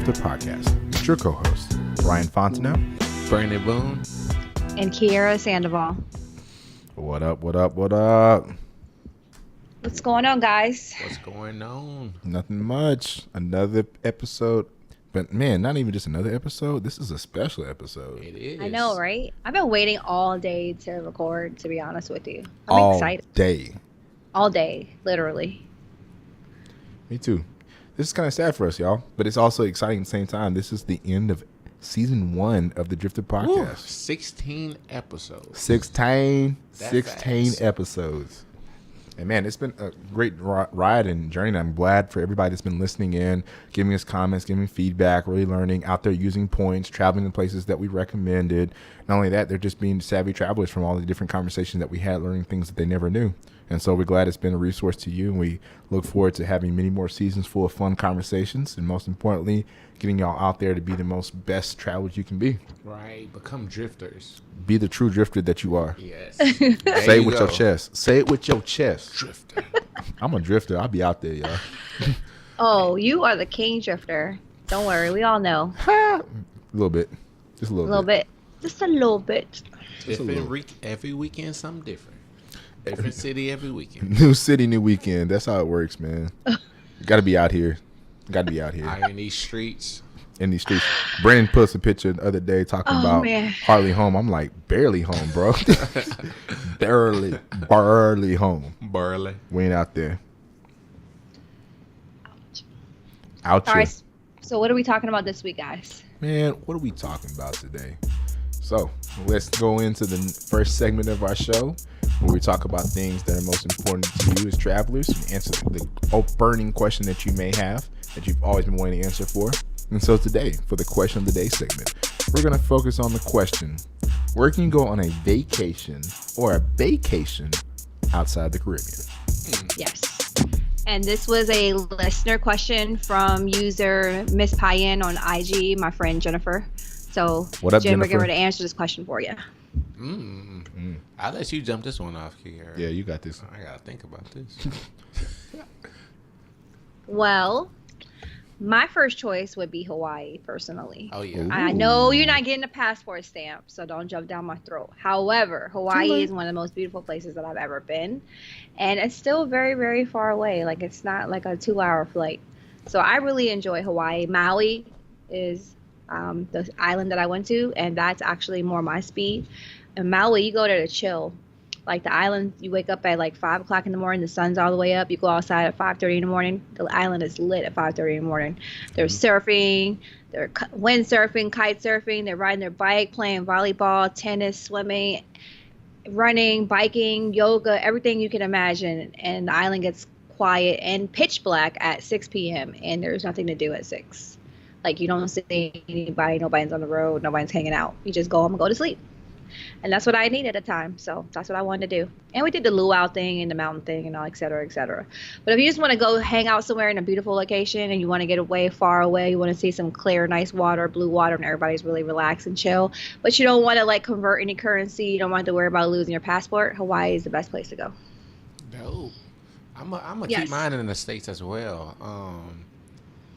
Driftr podcast with your co-hosts, Brian Fontenot, Brandon Boone, and Kiera Sandoval. What up, what up, what up? What's going on, guys? What's going on? Nothing much. Another episode. But man, not even just another episode. This is a special episode. It is. I know, right? I've been waiting all day to record, to be honest with you. I'm all excited. Day. All day, literally. Me too. This is kind of sad for us, y'all. But it's also exciting at the same time. This is the end of season 1 of the Driftr podcast. Ooh, 16 episodes. 16 fast. episodes. And man, it's been a great ride and journey. I'm glad for everybody that's been listening in, giving us comments, giving feedback, really learning, out there using points, traveling to places that we recommended. Not only that, they're just being savvy travelers from all the different conversations that we had, learning things that they never knew. And so we're glad it's been a resource to you. And we look forward to having many more seasons full of fun conversations. And most importantly, getting y'all out there to be the most best travelers you can be. Right. Become drifters. Be the true drifter that you are. Yes. Say it with your chest. Say it with your chest. Drifter. I'm a drifter. I'll be out there, y'all. Oh, you are the king drifter. Don't worry, we all know. A little bit. Just a little bit. Just a little bit. Every weekend, something different. Different city every weekend. New city, new weekend. That's how it works, man. Got to be out here. Got to be out here. Out in these streets. In these streets. Brandon posted a picture the other day talking about man. hardly home. I'm like, barely home, bro. barely home. Barely. We ain't out there. Ouch. All right, so what are we talking about this week, guys? Man, what are we talking about today? So let's go into the first segment of our show, where we talk about things that are most important to you as travelers, and answer the burning question that you may have, that you've always been wanting to answer for. And so today, for the question of the day segment, we're going to focus on the question: where can you go on a vacation or a vacation outside the Caribbean? Yes. And this was a listener question from user Miss Payen on IG, my friend Jennifer. So, What up, Jen, we're Jennifer? going to answer this question for you. I'll let you jump this one off here. Yeah, you got this. I got to think about this. Well, my first choice would be Hawaii, personally. Oh, yeah. Ooh. I know you're not getting a passport stamp, so don't jump down my throat. However, Hawaii is one of the most beautiful places that I've ever been. And it's still very, very far away. Like, it's not like a 2-hour flight. So I really enjoy Hawaii. Maui is the island that I went to, and that's actually more my speed. In Maui, you go there to chill. Like, the island, you wake up at like 5 o'clock in the morning, the sun's all the way up. You go outside at 5:30 in the morning. The island is lit at 5:30 in the morning. They're surfing, they're windsurfing, kite surfing, they're riding their bike, playing volleyball, tennis, swimming, running, biking, yoga, everything you can imagine. And the island gets quiet and pitch black at 6 p.m. and there's nothing to do at 6. Like, you don't see anybody, nobody's on the road, nobody's hanging out. You just go home and go to sleep. And that's what I needed at the time. So that's what I wanted to do. And we did the luau thing and the mountain thing and all, et cetera, et cetera. But if you just want to go hang out somewhere in a beautiful location and you want to get away, far away, you want to see some clear, nice water, blue water, and everybody's really relaxed and chill, but you don't want to like convert any currency, you don't want to worry about losing your passport, Hawaii is the best place to go. Dope. I'm gonna Yes. keep mine in the States as well.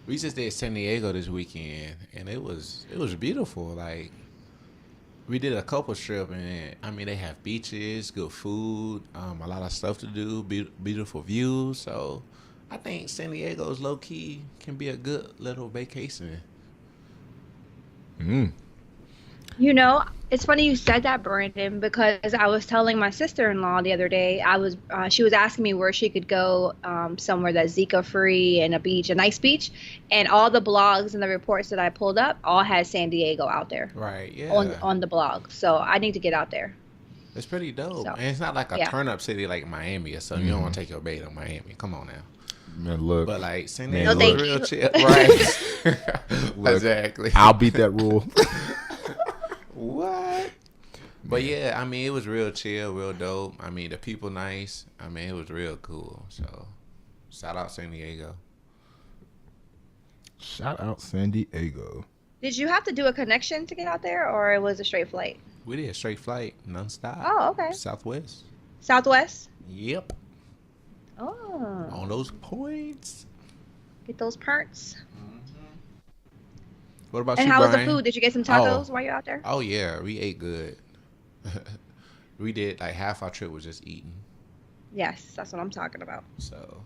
We just did San Diego this weekend, and it was beautiful. Like, we did a couple trip, and I mean, they have beaches, good food, a lot of stuff to do, beautiful views. So I think San Diego's low key can be a good little vacation. You know, it's funny you said that, Brandon, because I was telling my sister-in-law the other day, she was asking me where she could go somewhere that's Zika-free and a nice beach, and all the blogs and the reports that I pulled up all had San Diego out there. Right, yeah. On the blog. So I need to get out there. It's pretty dope. So, and it's not like a yeah. turn-up city like Miami or something. You don't want to take your bait on Miami. Come on now. Man, look. But like San Man, Diego look. real chill. Right. Look, Exactly. I'll beat that rule. What? But yeah, I mean, it was real chill, real dope. I mean, the people nice. I mean, it was real cool. So, shout out San Diego. Shout out San Diego. Did you have to do a connection to get out there, or it was a straight flight? We did a straight flight, nonstop. Oh, okay. Southwest. Southwest? Yep. Oh. On those points. Get those perks. What about And you, how was the Brian? food? Did you get some Oh, tacos while you're out there? oh yeah, we ate good. We did like half our trip was just eating. Yes, that's what I'm talking about. So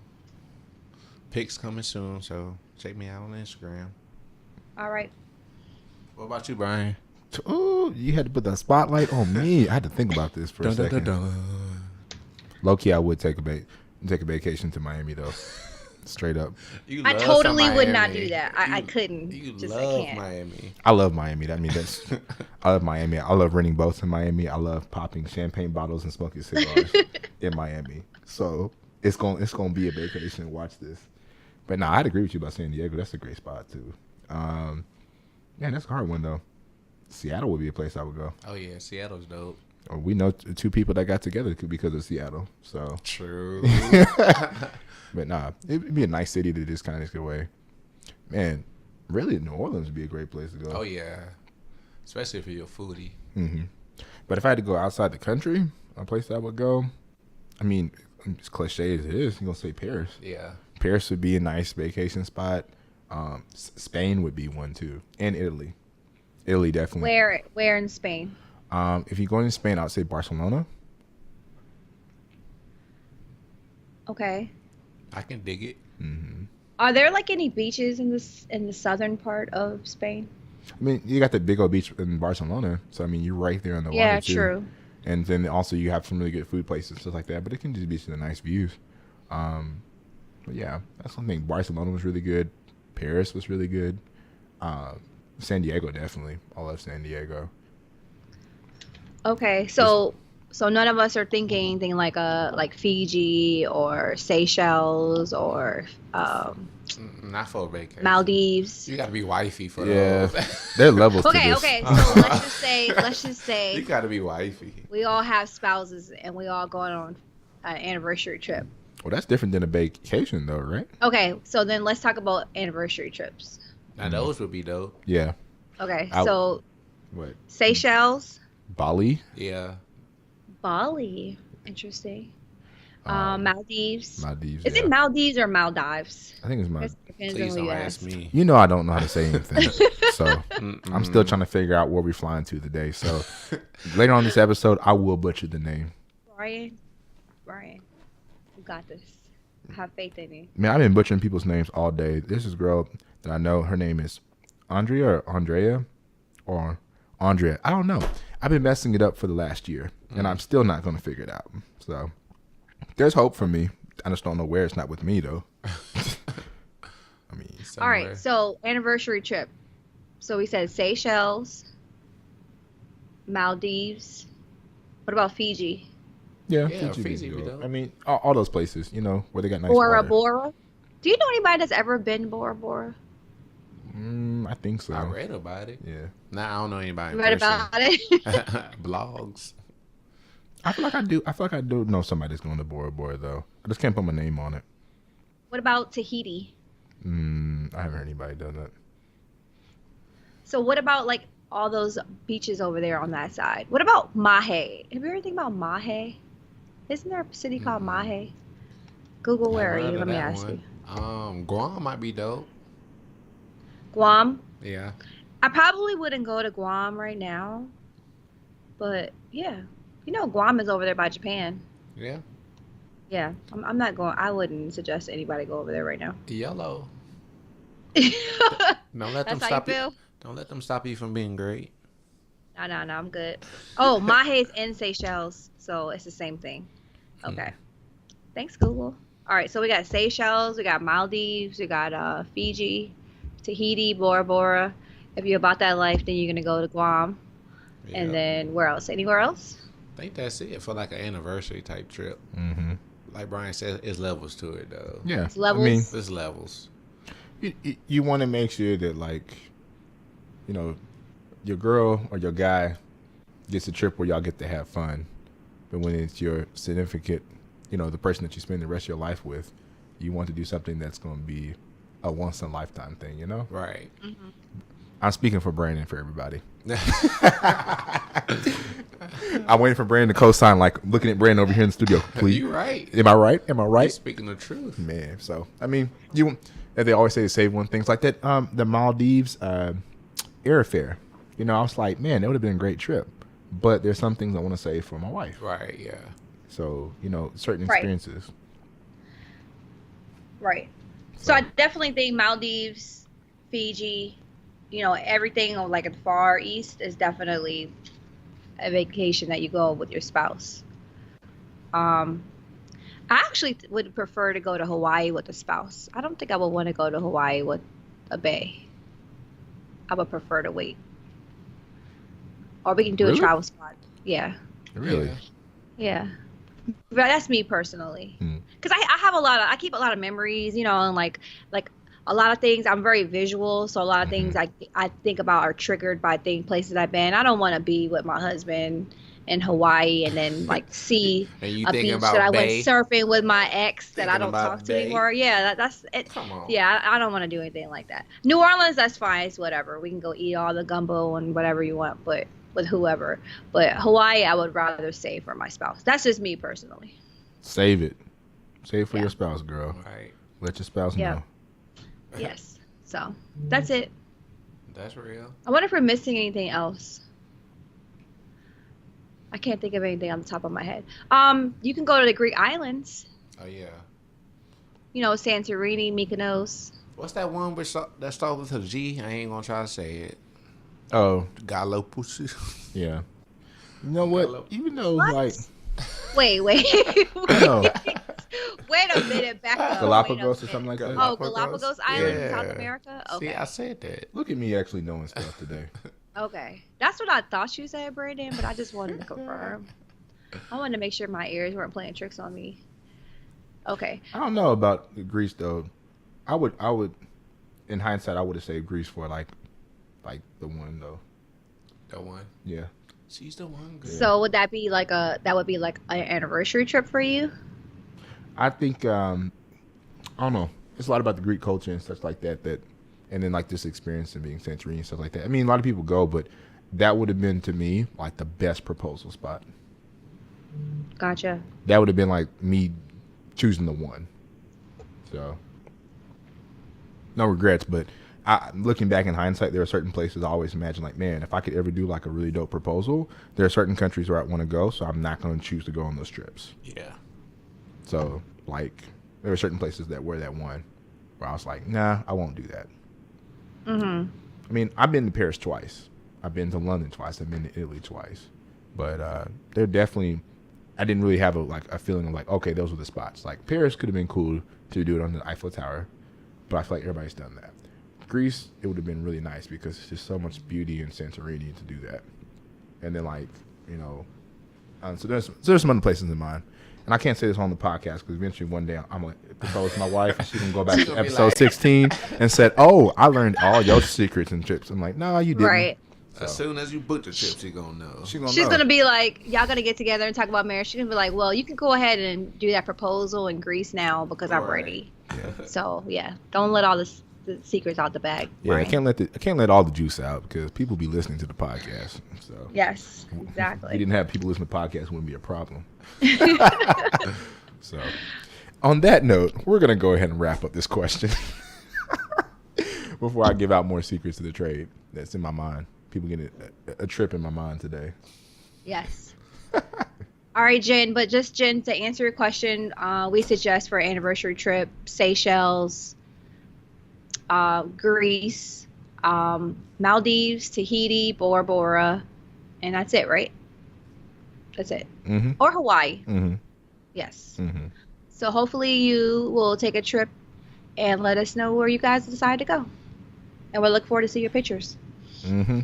pics coming soon. So check me out on Instagram. All right. What about you, Brian? Oh, you had to put the spotlight on me. I had to think about this for a second. Low key, I would take a vacation to Miami though. Straight up. You I love totally some would not Miami. do that. I You- couldn't. You Just I love can't. Miami. I love Miami. I mean, I love Miami. I love renting boats in Miami. I love popping champagne bottles and smoking cigars in Miami. So it's gonna be a vacation. Watch this. But no, I'd agree with you about San Diego. That's a great spot too. Man, that's a hard one though. Seattle would be a place I would go. Oh yeah, Seattle's dope. Or we know two people that got together because of Seattle. So, True. but nah, it'd be a nice city to just kind of get away. Man, really, New Orleans would be a great place to go. Oh yeah, especially if you're a foodie. hmm But if I had to go outside the country, a place that I would go, I mean, as cliche as it is, you're gonna say Paris. Yeah. Paris would be a nice vacation spot. Spain would be one too, and Italy. Italy definitely. Where in Spain? If you're going to Spain, I would say Barcelona. Okay. I can dig it. hmm Are there like any beaches in the southern part of Spain? I mean, you got the big old beach in Barcelona, so I mean, you're right there on the Yeah, water too. true. And then also you have some really good food places, stuff like that. But it can just be some nice views. But yeah, that's something. Barcelona was really good. Paris was really good. San Diego definitely. I love San Diego. Okay, so none of us are thinking anything like Fiji or Seychelles or Not for a vacation. Maldives. You got to be wifey for Yeah, those. there are levels to Okay, this. okay. So let's just You say got to be wifey. we all have spouses and we all going on an anniversary trip. Well, that's different than a vacation, though, right? Okay, so then let's talk about anniversary trips. Now those would be dope. Yeah. Okay, I- so What? Seychelles, Bali? Yeah. Bali, interesting. Maldives. Maldives. Is yeah. it Maldives or Maldives? I think it's Guess Maldives. it depends Please on who don't you ask ask. me. You know I don't know how to say anything. So I'm still Mm-mm. trying to figure out where we're flying to today. So later on this episode, I will butcher the name. Brian, you got this. I have faith in you. Man, I've been butchering people's names all day. This is a girl that I know. Her name is Andrea or Andrea or Andrea. I don't know. I've been messing it up for the last year, and I'm still not going to figure it out. So there's hope for me. I just don't know where. It's not with me, though. I mean, All Somewhere. right, so anniversary trip. So we said Seychelles, Maldives. What about Fiji? yeah, Yeah, Fiji Fiji would be be dope. I mean, all those places, where they got nice Bora water. Bora. Do you know anybody that's ever been Bora Bora? I think so. I read about it. Yeah. Nah, I don't know anybody. You in read person. about it? Blogs. I feel like I do know somebody that's going to Bora Bora, though. I just can't put my name on it. What about Tahiti? I haven't heard anybody done that. So what about like all those beaches over there on that side? What about Mahe? Have you ever think about Mahe? Isn't there a city called Mahe? Google, where are Never you? heard Let of me that ask one. you. Guam might be dope. Guam. Yeah. I probably wouldn't go to Guam right now, but yeah, Guam is over there by Japan. Yeah. Yeah, I'm not going. I wouldn't suggest anybody go over there right now. Yellow. Don't let them That's how you stop you. feel? Don't let them stop you from being great. No, I'm good. Oh, Mahe's in Seychelles, so it's the same thing. Okay. Thanks, Google. All right, so we got Seychelles, we got Maldives, we got Fiji, Tahiti, Bora Bora. If you're about that life, then you're gonna go to Guam, Yeah. and then where else? Anywhere else? I think that's it for like an anniversary type trip. Mm-hmm. Like Brian said, it's levels to it though. Yeah. It's levels. I mean, There's levels. you want to make sure that, like, your girl or your guy gets a trip where y'all get to have fun. But when it's your significant, the person that you spend the rest of your life with, you want to do something that's going to be a once-in-a-lifetime thing, Right. I'm speaking for Brandon, for everybody. I'm waiting for Brandon to co-sign, like looking at Brandon over here in the studio. Please. You right. Am I right? Am I You're right? speaking the truth. Man, so I mean, as they always say, to save one things like that. The Maldives, airfare. You know, I was like, man, that would have been a great trip. But there's some things I want to save for my wife. Right. Yeah. So, you know, certain Right. experiences. Right. So I definitely think Maldives, Fiji, you know, everything on like the Far East is definitely a vacation that you go with your spouse. I actually would prefer to go to Hawaii with a spouse. I don't think I would want to go to Hawaii with a bae. I would prefer to wait. Or we can do Really? a travel spot. Yeah. Really? Yeah. But that's me personally. Hmm. Because I keep a lot of memories, you know, and like a lot of things. I'm very visual, so a lot of things I think about are triggered by places I've been. I don't want to be with my husband in Hawaii and then like see And you a thinking beach about that I Bae? went surfing with my ex that I Thinking don't about talk to Bae? anymore. Yeah, that's it. Come on. Yeah, I don't want to do anything like that. New Orleans, that's fine. It's whatever. We can go eat all the gumbo and whatever you want, but with whoever. But Hawaii, I would rather save for my spouse. That's just me personally. Save it. Save for Yeah. your spouse, girl. Right. Let your spouse Yeah. know. Yes. So that's it. That's real. I wonder if we're missing anything else. I can't think of anything on the top of my head. You can go to the Greek islands. Oh yeah. You know, Santorini, Mykonos. What's that one that starts with a G? I ain't gonna try to say it. Oh, Galapagos. yeah. You know what? Even though, What? like, Wait. no, Wait a minute. Back up. Galapagos or something like that. Oh, Galapagos Islands in South Yeah. America? See, Okay. I said that. Look at me actually knowing stuff today. Okay. That's what I thought you said, Brandon, but I just wanted to confirm. I wanted to make sure my ears weren't playing tricks on me. Okay. I don't know about Greece though. I would, in hindsight, I would have said Greece for like the one though. The one. Yeah. She's the one. Girl. So would that be like an anniversary trip for you? I think I don't know. It's a lot about the Greek culture and stuff like that. And then like this experience and being Santorini and stuff like that. I mean, a lot of people go, but that would have been to me like the best proposal spot. Gotcha. That would have been like me choosing the one. So no regrets, but looking back in hindsight, there are certain places I always imagine like, man, if I could ever do like a really dope proposal, there are certain countries where I want to go, so I'm not going to choose to go on those trips. Yeah. So like there are certain places that were that one where I was like, nah, I won't do that. Mm-hmm. I mean, I've been to Paris twice. I've been to London twice. I've been to Italy twice. But they're definitely, I didn't really have a feeling of like, okay, those were the spots. Like Paris could have been cool to do it on the Eiffel Tower, but I feel like everybody's done that. Greece, it would have been really nice because there's just so much beauty in Santorini to do that. And then like, you know, so there's some other places in mind. And I can't say this on the podcast because eventually one day I'm going to propose to my wife and she's going to go back She's to gonna be episode like- 16 and said, oh, I learned all your secrets and trips. I'm like, no, you didn't. Right. As soon as you book the trip, she gonna know. She gonna She's know. gonna be like, y'all gonna get together and talk about marriage. She's gonna be like, well, you can go ahead and do that proposal in Greece now because I'm Right. ready. So yeah, don't let all the secrets out the bag. Yeah, I Brian. can't let all the juice out because people be listening to the podcast. So Yes, if we exactly. didn't have people listening to podcasts, it wouldn't be a problem. So on that note, we're gonna go ahead and wrap up this question before I give out more secrets to the trade that's in my mind. People get a trip in my mind today. Yes. All right, Jen. But just Jen, to answer your question, we suggest for an anniversary trip, Seychelles, Greece, Maldives, Tahiti, Bora Bora, and that's it, right? That's it. Mm-hmm. Or Hawaii. Mm-hmm. Yes. Mm-hmm. So hopefully you will take a trip and let us know where you guys decide to go. And we'll look forward to see your pictures. Mm-hmm.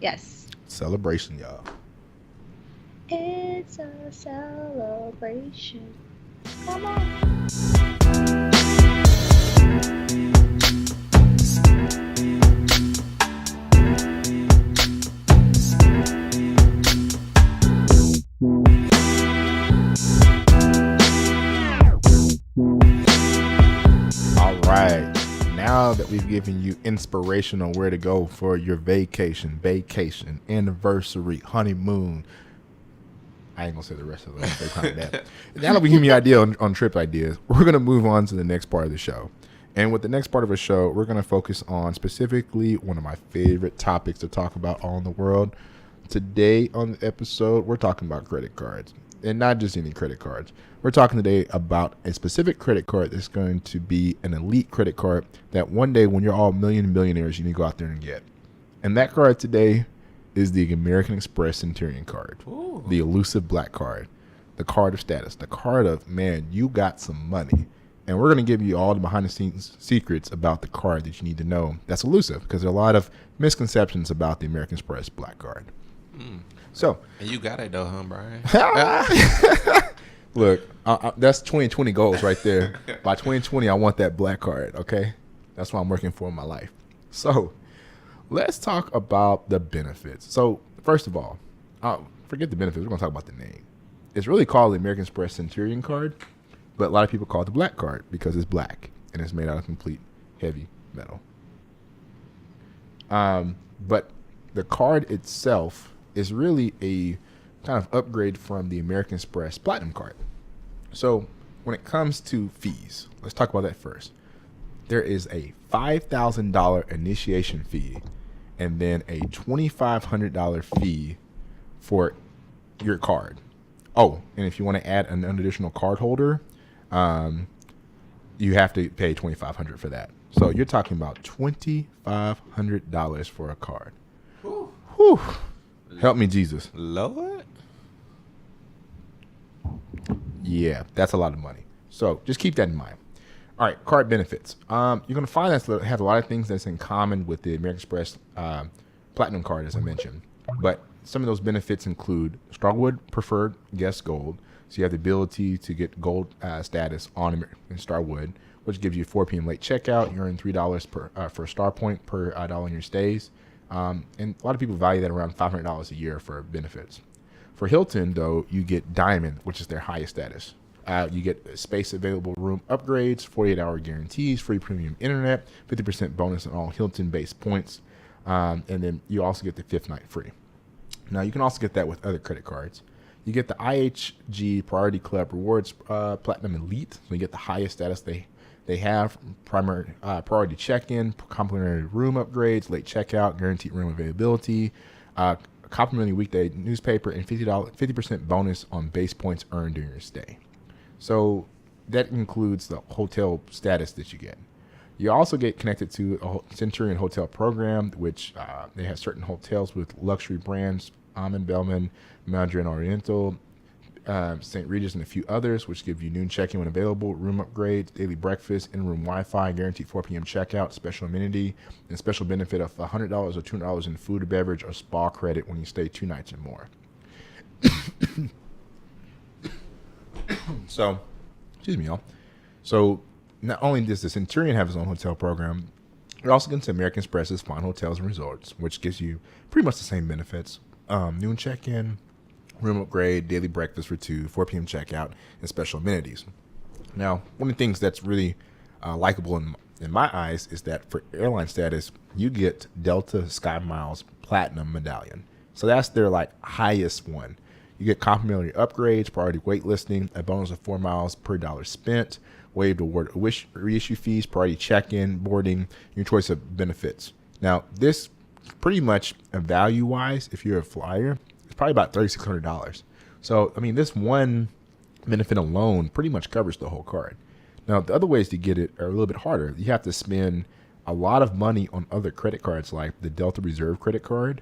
Yes. Celebration, y'all. It's a celebration. Come on. All right. Now that we've given you inspiration on where to go for your vacation, anniversary, honeymoon. I ain't gonna say the rest of them. Now that we've given you an idea on trip ideas, we're gonna move on to the next part of the show. And with the next part of the show, we're going to focus on specifically one of my favorite topics to talk about all in the world. Today on the episode, we're talking about credit cards. And not just any credit cards. We're talking today about a specific credit card that's going to be an elite credit card that one day when you're all millionaires, you need to go out there and get. And that card today is the American Express Centurion card. Ooh. The elusive black card. The card of status. The card of, man, you got some money. And we're going to give you all the behind-the-scenes secrets about the card that you need to know that's elusive, because there are a lot of misconceptions about the American Express black card. So, and you got it though, huh, Brian? Look, that's 2020 goals right there. By 2020, I want that black card, okay? That's what I'm working for in my life. So, let's talk about the benefits. So, first of all, forget the benefits. We're going to talk about the name. It's really called the American Express Centurion card, but a lot of people call it the black card because it's black and it's made out of complete heavy metal. But the card itself is really a kind of upgrade from the American Express Platinum card. So when it comes to fees, let's talk about that first. There is a $5,000 initiation fee and then a $2,500 fee for your card. Oh, and if you want to add an additional card holder, you have to pay $2,500 for that. So you're talking about $2,500 for a card. Whew. Help me, Jesus. Lord? Yeah, that's a lot of money. So just keep that in mind. All right, card benefits. You're going to find that has a lot of things that's in common with the American Express Platinum card, as I mentioned. But some of those benefits include Starwood Preferred Guest Gold. So you have the ability to get gold status on Starwood, which gives you 4 p.m. late checkout. You earn $3 for a star point per dollar in your stays. And a lot of people value that around $500 a year for benefits. For Hilton, though, you get Diamond, which is their highest status. You get space available room upgrades, 48-hour guarantees, free premium internet, 50% bonus on all Hilton-based points, and then you also get the 5th night free. Now, you can also get that with other credit cards. You get the IHG Priority Club Rewards Platinum Elite, so you get the highest status they have, primary priority check-in, complimentary room upgrades, late checkout, guaranteed room availability, complimentary weekday newspaper, and $50% bonus on base points earned during your stay. So that includes the hotel status that you get. You also get connected to a Centurion hotel program, which they have certain hotels with luxury brands, Almond Bellman, Mandarin Oriental, St. Regis, and a few others, which give you noon check-in when available, room upgrades, daily breakfast, in-room Wi-Fi, guaranteed 4 p.m. checkout, special amenity, and special benefit of $100 or $200 in food or beverage or spa credit when you stay 2 nights or more. So, excuse me, y'all. So, not only does the Centurion have its own hotel program, you're also getting to American Express's Fine Hotels and Resorts, which gives you pretty much the same benefits. Noon check-in, room upgrade, daily breakfast for 2, 4 p.m. checkout, and special amenities. Now, one of the things that's really likable in my eyes is that for airline status, you get Delta SkyMiles Platinum Medallion. So that's their highest one. You get complimentary upgrades, priority waitlisting, a bonus of 4 miles per dollar spent, waived award reissue fees, priority check-in, boarding, your choice of benefits. Now, this pretty much value-wise, if you're a flyer, it's probably about $3,600. So, I mean, this one benefit alone pretty much covers the whole card. Now, the other ways to get it are a little bit harder. You have to spend a lot of money on other credit cards like the Delta Reserve credit card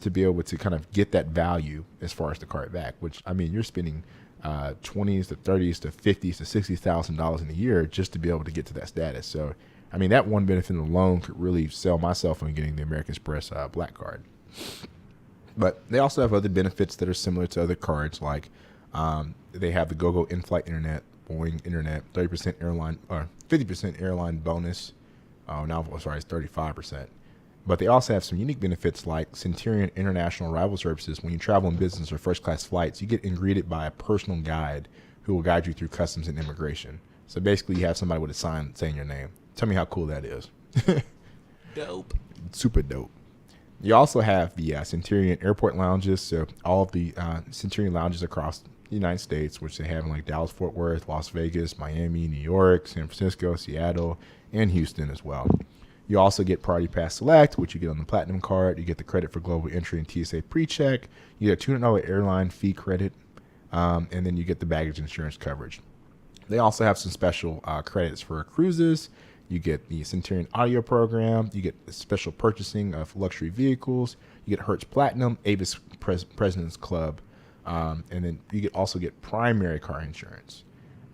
to be able to kind of get that value as far as the card back, which, I mean, you're spending $20s to $30s to $50s to $60,000 in a year just to be able to get to that status. So, I mean, that one benefit alone could really sell myself on getting the American Express Black Card. But they also have other benefits that are similar to other cards, like they have the GoGo in-flight internet, Boeing internet, 30% airline or 50% airline bonus. It's 35%. But they also have some unique benefits like Centurion International Arrival Services. When you travel in business or first class flights, you get greeted by a personal guide who will guide you through customs and immigration. So basically, you have somebody with a sign saying your name. Tell me how cool that is. Dope. Super dope. You also have the Centurion Airport Lounges. So all of the Centurion lounges across United States, which they have in like Dallas, Fort Worth, Las Vegas, Miami, New York, San Francisco, Seattle, and Houston as well. You also get Priority Pass Select, which you get on the Platinum card. You get the credit for global entry and TSA pre-check. You get a $200 airline fee credit, and then you get the baggage insurance coverage. They also have some special credits for cruises. You get the Centurion audio program. You get special purchasing of luxury vehicles. You get Hertz Platinum, Avis President's Club, and then you also get primary car insurance.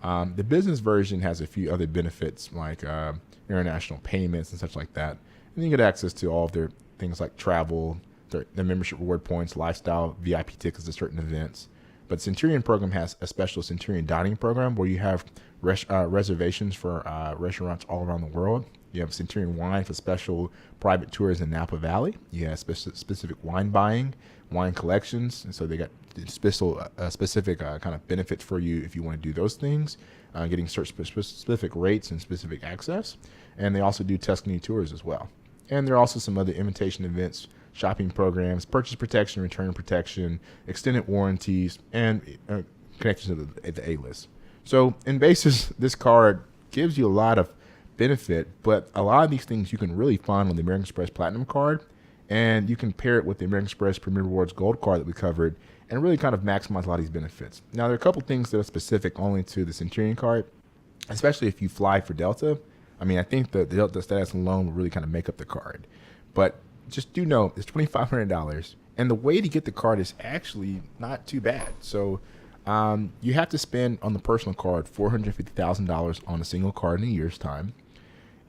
The business version has a few other benefits like international payments and such like that. And you get access to all of their things like travel, their membership reward points, lifestyle, VIP tickets to certain events. But Centurion program has a special Centurion dining program where you have reservations for restaurants all around the world. You have Centurion wine for special private tours in Napa Valley. You have specific wine buying, wine collections, and so they got specific kind of benefits for you if you want to do those things, getting certain specific rates and specific access. And they also do Tuscany tours as well. And there are also some other invitation events, shopping programs, purchase protection, return protection, extended warranties, and connections to the A-list. So in basis, this card gives you a lot of benefit, but a lot of these things you can really find on the American Express Platinum card, and you can pair it with the American Express Premier Rewards Gold card that we covered and really kind of maximize a lot of these benefits. Now, there are a couple things that are specific only to the Centurion card, especially if you fly for Delta. I mean, I think the Delta status alone will really kind of make up the card. But just do know it's $2,500, and the way to get the card is actually not too bad. So you have to spend on the personal card $450,000 on a single card in a year's time.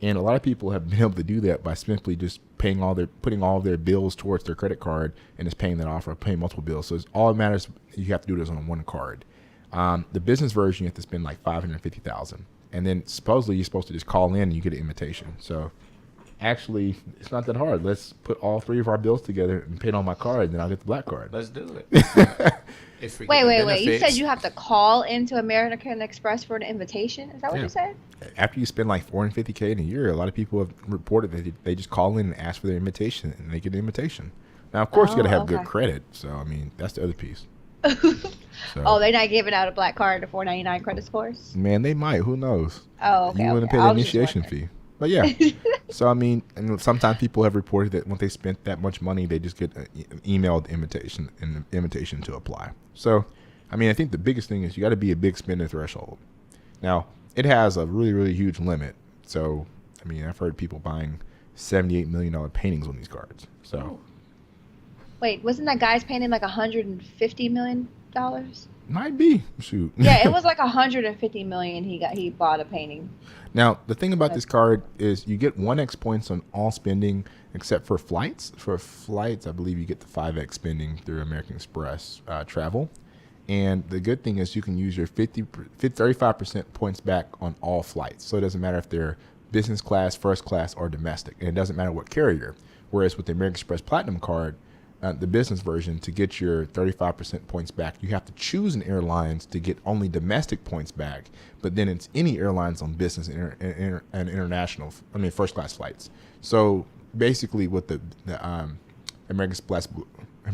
And a lot of people have been able to do that by simply just putting all of their bills towards their credit card and just paying that off or paying multiple bills. So all it matters you have to do it is on one card. The business version, you have to spend like $550,000. And then supposedly you're supposed to just call in and you get an invitation. So actually, it's not that hard. Let's put all three of our bills together and pay it on my card, and then I'll get the black card. Let's do it. Wait. You said you have to call into American Express for an invitation? Is that what you said? After you spend like $450K in a year, a lot of people have reported that they just call in and ask for their invitation, and they get an invitation. Now, of course, you got to have good credit. So, I mean, that's the other piece. So, they're not giving out a black card to $499 credit scores? Man, they might. Who knows? Oh, okay. You wouldn't pay the initiation fee. But yeah. So, I mean, and sometimes people have reported that when they spent that much money, they just get an emailed invitation and an invitation to apply. So, I mean, I think the biggest thing is you got to be a big spender threshold. Now, it has a really, really huge limit. So, I mean, I've heard people buying $78 million paintings on these cards. So, wait, wasn't that guy's painting like $150 million? Might be. Shoot. Yeah, it was like $150 million. He bought a painting. Now, the thing about this card is you get 1x points on all spending except for flights. For flights, I believe you get the 5x spending through American Express travel. And the good thing is you can use your 35% points back on all flights. So it doesn't matter if they're business class, first class, or domestic. And it doesn't matter what carrier. Whereas with the American Express Platinum card, the business version, to get your 35% points back, you have to choose an airlines to get only domestic points back, but then it's any airlines on business and international, first class flights. So basically with the American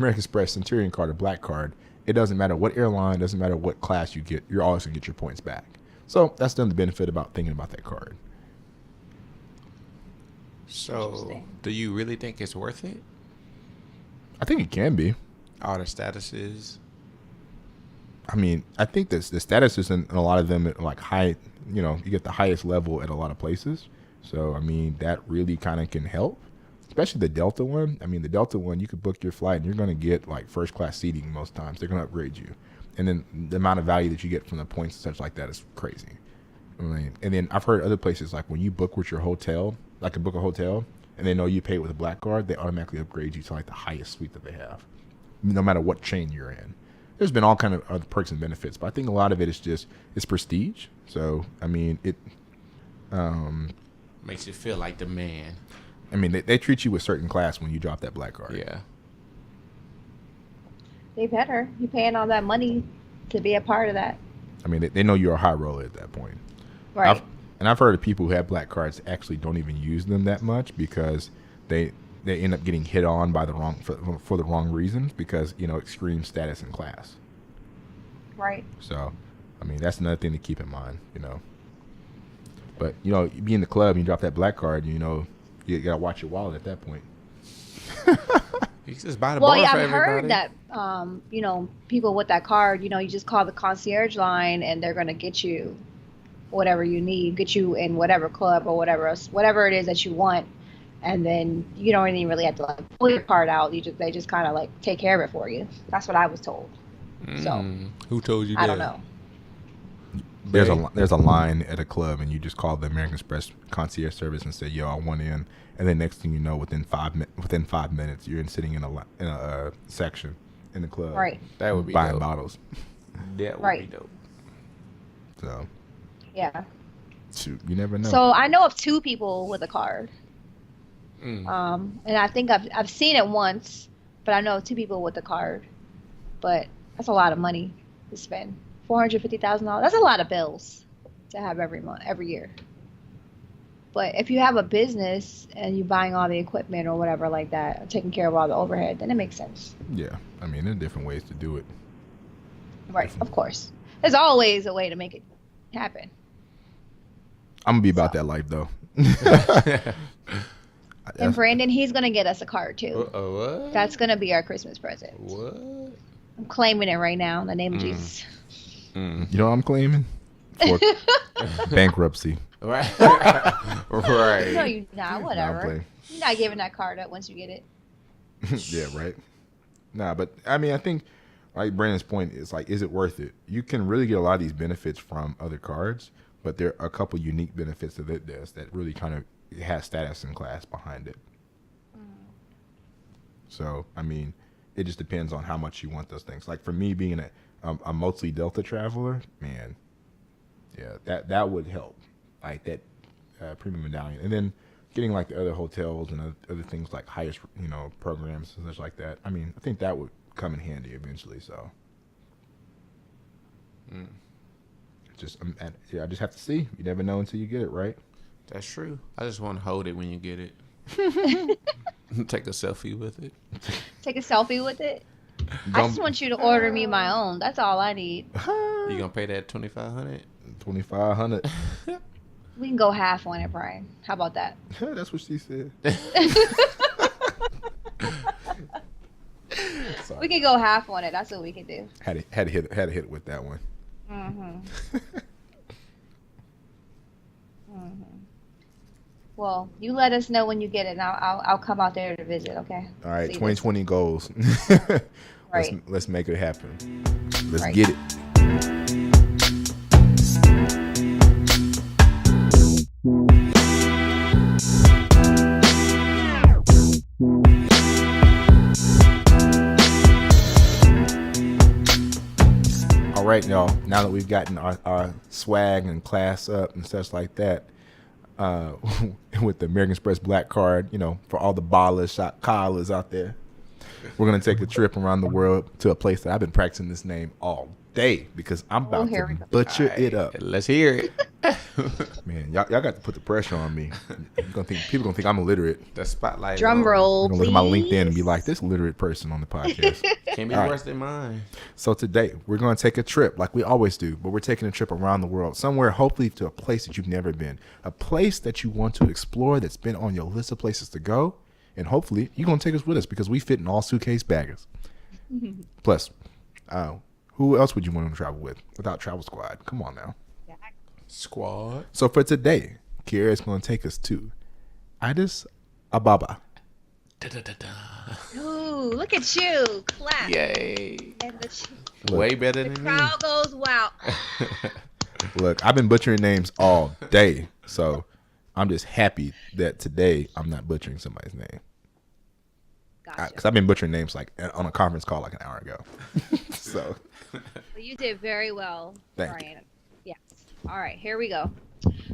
Express Centurion card or black card, it doesn't matter what airline, doesn't matter what class you get, you're always gonna get your points back. So that's the benefit about thinking about that card. So do you really think it's worth it? I think it can be. All the statuses. I mean, I think the statuses in a lot of them are like high, you get the highest level at a lot of places. So, I mean, that really kind of can help, especially the Delta one. I mean, the Delta one, you could book your flight and you're going to get like first class seating most times. They're going to upgrade you. And then the amount of value that you get from the points and such like that is crazy. I mean, and then I've heard other places like when you book with your hotel, like book a hotel, and they know you pay with a black card, they automatically upgrade you to like the highest suite that they have, no matter what chain you're in. There's been all kind of other perks and benefits, but I think a lot of it is just it's prestige. So I mean, it makes you feel like the man. I mean, they treat you with certain class when you drop that black card. Yeah. They better. You're paying all that money to be a part of that. I mean, they know you're a high roller at that point. Right. I've heard of people who have black cards actually don't even use them that much because they end up getting hit on by the wrong for the wrong reasons because extreme status and class. Right. So, I mean, that's another thing to keep in mind, you know. But, you know, you be in the club and you drop that black card, you know, you got to watch your wallet at that point. You can just buy the Well, bar yeah, for I've everybody. heard that, you know, people with that card, you know, you just call the concierge line and they're going to get you whatever you need, get you in whatever club or whatever else, whatever it is that you want. And then you don't even really have to like pull your card out. They just kind of like take care of it for you. That's what I was told. So Who told you I that? don't know. There's a line at a club and you just call the American Express concierge service and say, "Yo, I want in," and then next thing you know, within 5 minutes, you're sitting in a section in the club, Right. That would be buying dope. bottles. That would Right. be dope. So, Yeah. shoot, you never know. So I know of 2 people with a card. Mm. And I think I've seen it once, but I know of 2 people with a card. But that's a lot of money to spend. $450,000. That's a lot of bills to have every month, every year. But if you have a business and you're buying all the equipment or whatever like that, or taking care of all the overhead, then it makes sense. Yeah, I mean, there are different ways to do it. Right, of course. There's always a way to make it happen. I'm gonna be about So. that life though. And Brandon, he's going to get us a card too. What? That's going to be our Christmas present. What? I'm claiming it right now in the name of Jesus. Mm. You know what I'm claiming? For bankruptcy. Right. No, Right. you're not. Nah, I'm Whatever. playing. You're not giving that card up once you get it. Yeah, right. Nah, but I mean, I think like Brandon's point is like, is it worth it? You can really get a lot of these benefits from other cards, but there are a couple unique benefits that it does that really kind of has status and class behind it. So, I mean, it just depends on how much you want those things. Like for me, being a mostly Delta traveler, man, yeah, that would help. Like that premium medallion, and then getting like the other hotels and other things like highest, you know, programs and such like that. I mean, I think that would come in handy eventually. So, just yeah, I just have to see. You never know until you get it, right? That's true. I just want to hold it when you get it. Take a selfie with it. Take a selfie with it. I just want you to order me my own. That's all I need. You gonna pay that $2,500? 2,500. We can go half on it, Brian. How about that? That's what she said. Sorry. We can go half on it. That's what we can do. Had to hit it with that one. Well, you let us know when you get it, and I'll come out there to visit. Okay. All right, See 2020 goals. Right. Let's make it happen. Let's Right. get it. All right, y'all. Now that we've gotten our swag and class up and such like that, with the American Express Black Card, you know, for all the ballers, shot callers out there, we're gonna take a trip around the world to a place that I've been practicing this name all day because I'm about here we to go. butcher it up. Let's hear it. Man, y'all got to put the pressure on me. People gonna think I'm illiterate. The spotlight. Drum roll, They're gonna look at my please. LinkedIn and be like, this illiterate person on the podcast. Can't be All right. worse than mine. So today we're going to take a trip like we always do, but we're taking a trip around the world, somewhere hopefully to a place that you've never been, a place that you want to explore that's been on your list of places to go, and hopefully you're going to take us with us because we fit in all suitcase baggers. Plus, who else would you want to travel with without Travel Squad? Come on now. Squad. So for today, Kiera is going to take us to Addis Ababa. Da-da-da-da. Ooh, look at you. Clap. Yay. And the Look. Way better than me. crowd goes wild. Look, I've been butchering names all day, so I'm just happy that today I'm not butchering somebody's name. Gotcha. Because I've been butchering names like on a conference call like an hour ago. So Well, you did very well, Thank Brian. Yes. All right, here we go.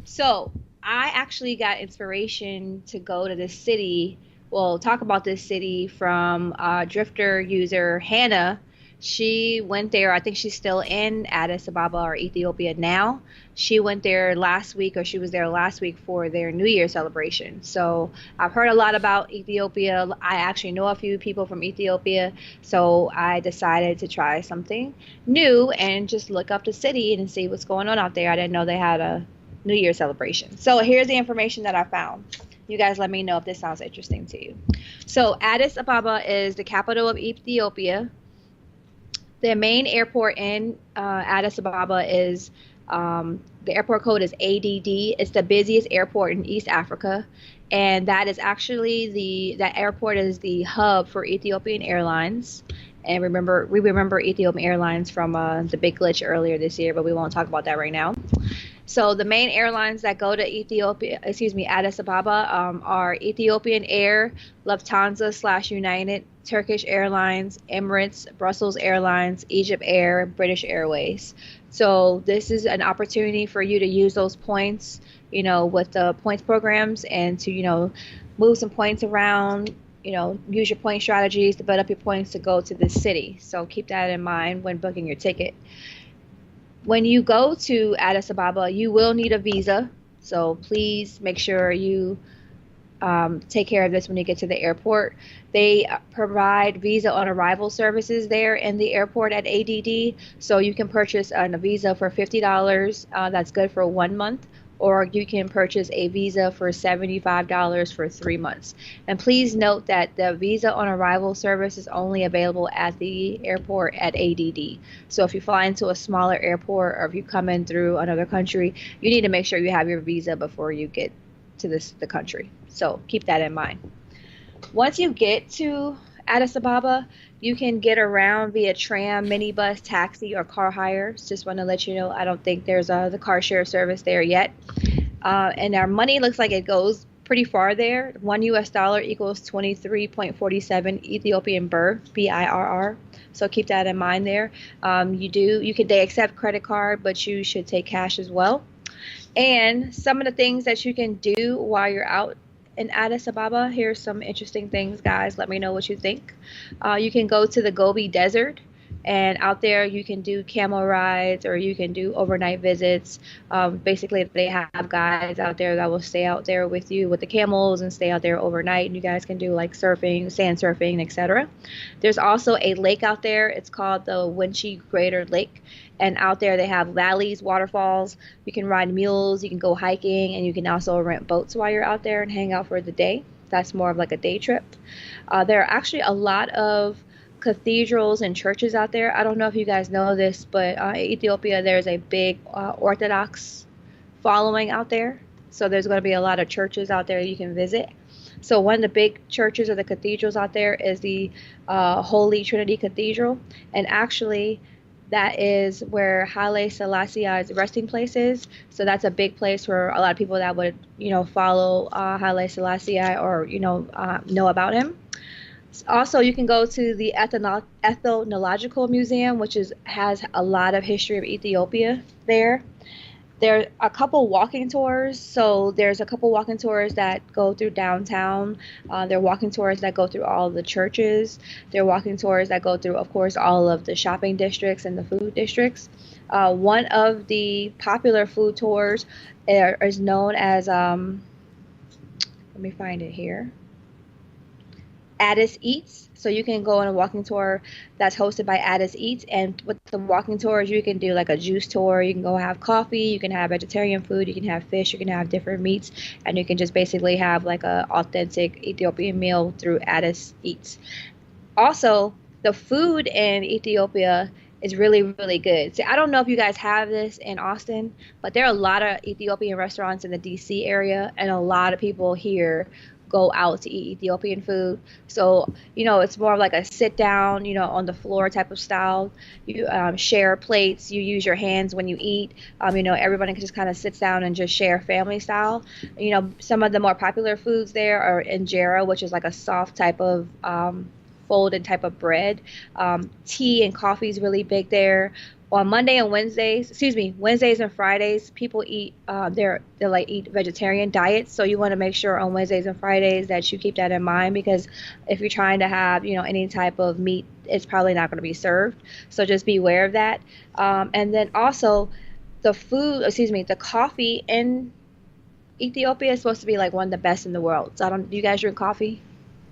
So I actually got inspiration to go to this city. Well, talk about this city from Driftr user Hannah. She went there. I think she's still in Addis Ababa or Ethiopia now. She went there last week, or she was there last week for their New Year celebration. So I've heard a lot about Ethiopia. I actually know a few people from Ethiopia. So I decided to try something new and just look up the city and see what's going on out there. I didn't know they had a New Year celebration. So here's the information that I found. You guys let me know if this sounds interesting to you. So Addis Ababa is the capital of Ethiopia. The main airport in Addis Ababa is the airport code is ADD. It's the busiest airport in East Africa, and that is actually that airport is the hub for Ethiopian Airlines. And we remember Ethiopian Airlines from the big glitch earlier this year, but we won't talk about that right now. So the main airlines that go to Addis Ababa are Ethiopian Air, Lufthansa / United, Turkish Airlines, Emirates, Brussels Airlines, Egypt Air, British Airways. So this is an opportunity for you to use those points, with the points programs and to, move some points around, use your point strategies to build up your points to go to this city. So keep that in mind when booking your ticket. When you go to Addis Ababa, you will need a visa. So please make sure you take care of this when you get to the airport. They provide visa on arrival services there in the airport at ADD. So you can purchase a visa for $50. That's good for 1 month. Or you can purchase a visa for $75 for 3 months. And please note that the visa on arrival service is only available at the airport at ADD. So if you fly into a smaller airport or if you come in through another country, you need to make sure you have your visa before you get to the country. So keep that in mind. Once you get to Addis Ababa, you can get around via tram, minibus, taxi, or car hire. Just want to let you know, I don't think there's the car share service there yet. And our money looks like it goes pretty far there. $1 equals 23.47 Ethiopian birr, BIRR. So keep that in mind there. They accept credit card, but you should take cash as well. And some of the things that you can do while you're out in Addis Ababa, here's some interesting things, guys. Let me know what you think. You can go to the Gobi Desert, and out there you can do camel rides or you can do overnight visits. Basically, they have guides out there that will stay out there with you with the camels and stay out there overnight, and you guys can do like surfing, sand surfing, etc. There's also a lake out there. It's called the Winchi Greater Lake. And out there they have valleys, waterfalls. You can ride mules, you can go hiking, and you can also rent boats while you're out there and hang out for the day. That's more of like a day trip. There are actually a lot of cathedrals and churches out there. I don't know if you guys know this, but in Ethiopia there's a big Orthodox following out there. So there's going to be a lot of churches out there you can visit. So one of the big churches or the cathedrals out there is the Holy Trinity Cathedral. And actually, that is where Haile Selassie's resting place is. So that's a big place for a lot of people that would, follow Haile Selassie or, know about him. Also, you can go to the Ethnological Museum, which has a lot of history of Ethiopia there. There are a couple walking tours. So there's a couple walking tours that go through downtown. There are walking tours that go through all of the churches. There are walking tours that go through, of course, all of the shopping districts and the food districts. One of the popular food tours is known as, let me find it here, Addis Eats. So you can go on a walking tour that's hosted by Addis Eats, and with the walking tours you can do like a juice tour. You can go have coffee, you can have vegetarian food, you can have fish, you can have different meats, and you can just basically have like a authentic Ethiopian meal through Addis Eats. Also, the food in Ethiopia is really, really good. So I don't know if you guys have this in Austin, but there are a lot of Ethiopian restaurants in the DC area, and a lot of people here go out to eat Ethiopian food. So, it's more of like a sit down, on the floor type of style. You share plates, you use your hands when you eat. Everybody just kind of sits down and just share family style. Some of the more popular foods there are injera, which is like a soft type of folded type of bread. Tea and coffee is really big there. on Wednesdays and Fridays, people eat they like eat vegetarian diets. So you want to make sure on Wednesdays and Fridays that you keep that in mind because if you're trying to have, any type of meat, it's probably not going to be served. So just be aware of that. And then also the coffee in Ethiopia is supposed to be like one of the best in the world. So do you guys drink coffee?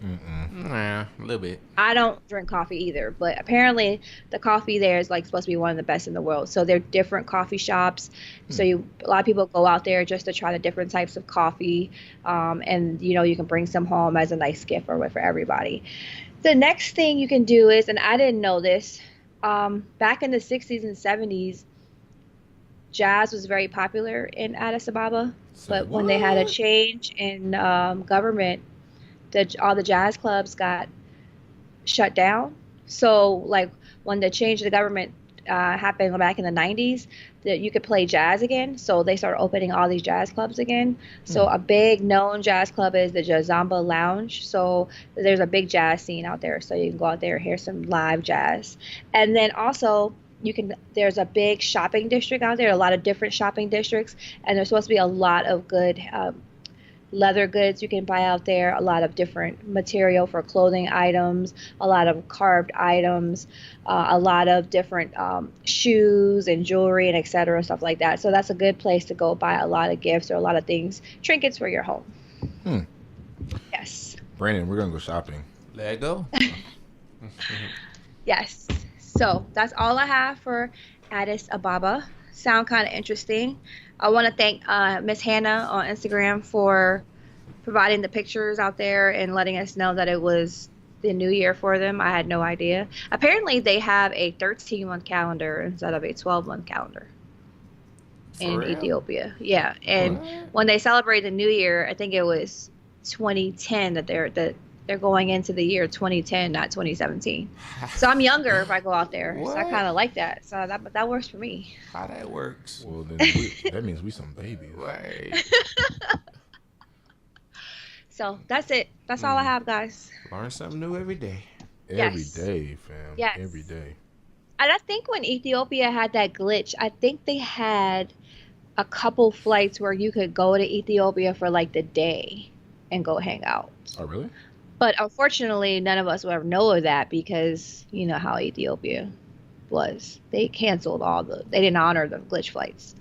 Nah, a little bit. I don't drink coffee either, but apparently the coffee there is like supposed to be one of the best in the world. So they're different coffee shops. So a lot of people go out there just to try the different types of coffee, and you can bring some home as a nice gift for everybody. The next thing you can do is, and I didn't know this, back in the 60s and 70s, jazz was very popular in Addis Ababa, but when they had a change in government, all the jazz clubs got shut down. So like when the change of the government happened back in the 90s, that you could play jazz again. So they started opening all these jazz clubs again. So a big known jazz club is the Jazamba Lounge. So there's a big jazz scene out there. So you can go out there and hear some live jazz. And then also there's a big shopping district out there, a lot of different shopping districts. And there's supposed to be a lot of good leather goods you can buy out there, a lot of different material for clothing items, a lot of carved items, a lot of different shoes and jewelry and etc. stuff like that. So that's a good place to go buy a lot of gifts or a lot of things, trinkets for your home. Yes. Brandon, we're gonna go shopping. Let go. Yes. So that's all I have for Addis Ababa. Sound kind of interesting. I want to thank Miss Hannah on Instagram for providing the pictures out there and letting us know that it was the new year for them. I had no idea. Apparently, they have a 13-month calendar instead of a 12-month calendar in Ethiopia. Yeah, and when they celebrate the new year, I think it was 2010 that they're going into the year 2010, not 2017. So I'm younger if I go out there. What? So I kind of like that. So that works for me. How that works? Well, then that means we some babies. Right. So that's it. That's all I have, guys. Learn something new every day. Every day, fam. Yes. Every day. And I think when Ethiopia had that glitch, I think they had a couple flights where you could go to Ethiopia for like the day and go hang out. Oh, really? But unfortunately, none of us will ever know of that because you know how Ethiopia was. They canceled they didn't honor the glitch flights.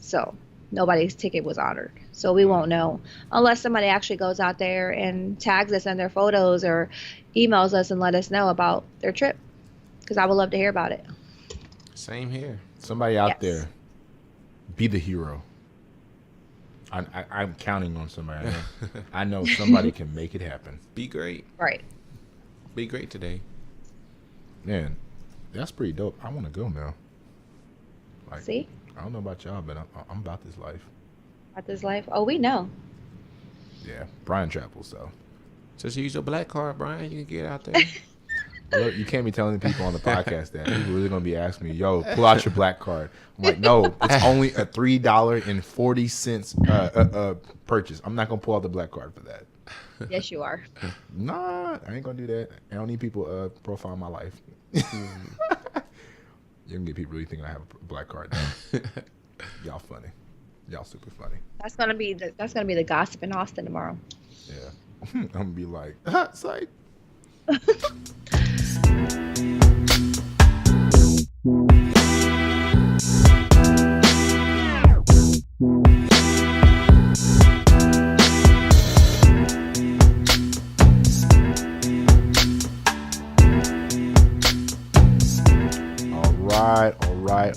So nobody's ticket was honored. So we won't know unless somebody actually goes out there and tags us in their photos or emails us and let us know about their trip. Because I would love to hear about it. Same here. Somebody out there, be the hero. I'm counting on somebody. I know somebody can make it happen. Be great. Right. Be great today. Man, that's pretty dope. I want to go now. Like, See? I don't know about y'all, but I'm about this life. About this life? Oh, we know. Yeah, Brian travels, so. Just use your black card, Brian. You can get out there. Look, you can't be telling people on the podcast that. People really going to be asking me, yo, pull out your black card. I'm like, no, it's only a $3.40 purchase. I'm not going to pull out the black card for that. Yes, you are. Nah, I ain't going to do that. I don't need people profile my life. You can get people really thinking I have a black card now. Y'all funny. Y'all super funny. That's gonna be the gossip in Austin tomorrow. Yeah. I'm going to be like, psych.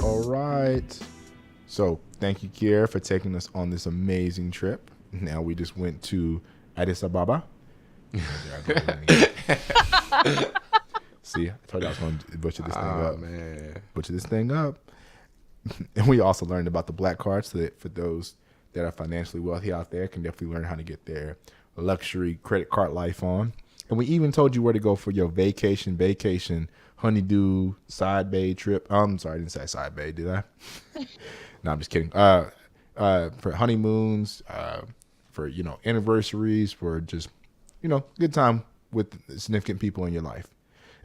All right. So thank you, Kiera, for taking us on this amazing trip. Now we just went to Addis Ababa. See, I told you I was going to butcher this thing up. Man. Butcher this thing up. And we also learned about the black cards, so that for those that are financially wealthy out there can definitely learn how to get their luxury credit card life on. And we even told you where to go for your vacation, honeydew, side bay trip. I'm sorry, I didn't say side bay, did I? No, I'm just kidding. For honeymoons, for, anniversaries, for just, good time with significant people in your life.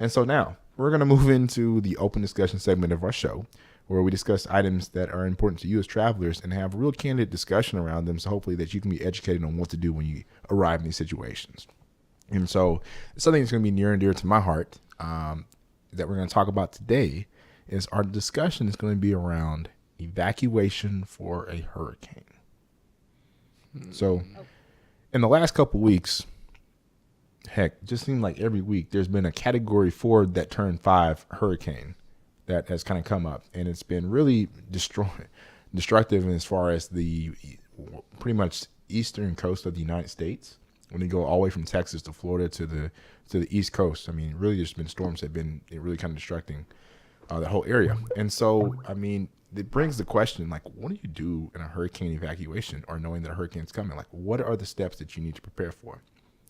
And so now we're going to move into the open discussion segment of our show where we discuss items that are important to you as travelers and have a real candid discussion around them. So hopefully that you can be educated on what to do when you arrive in these situations. And so something that's going to be near and dear to my heart that we're going to talk about today is our discussion is going to be around evacuation for a hurricane. So in the last couple of weeks, heck, just seemed like every week there's been a category 4 that turned 5 hurricane that has kind of come up, and it's been really destructive as far as the pretty much eastern coast of the United States. When you go all the way from Texas to Florida to the East Coast, I mean, really, there's been storms that have been really kind of destructing the whole area. And so, I mean, it brings the question, like, what do you do in a hurricane evacuation or knowing that a hurricane's coming? Like, what are the steps that you need to prepare for?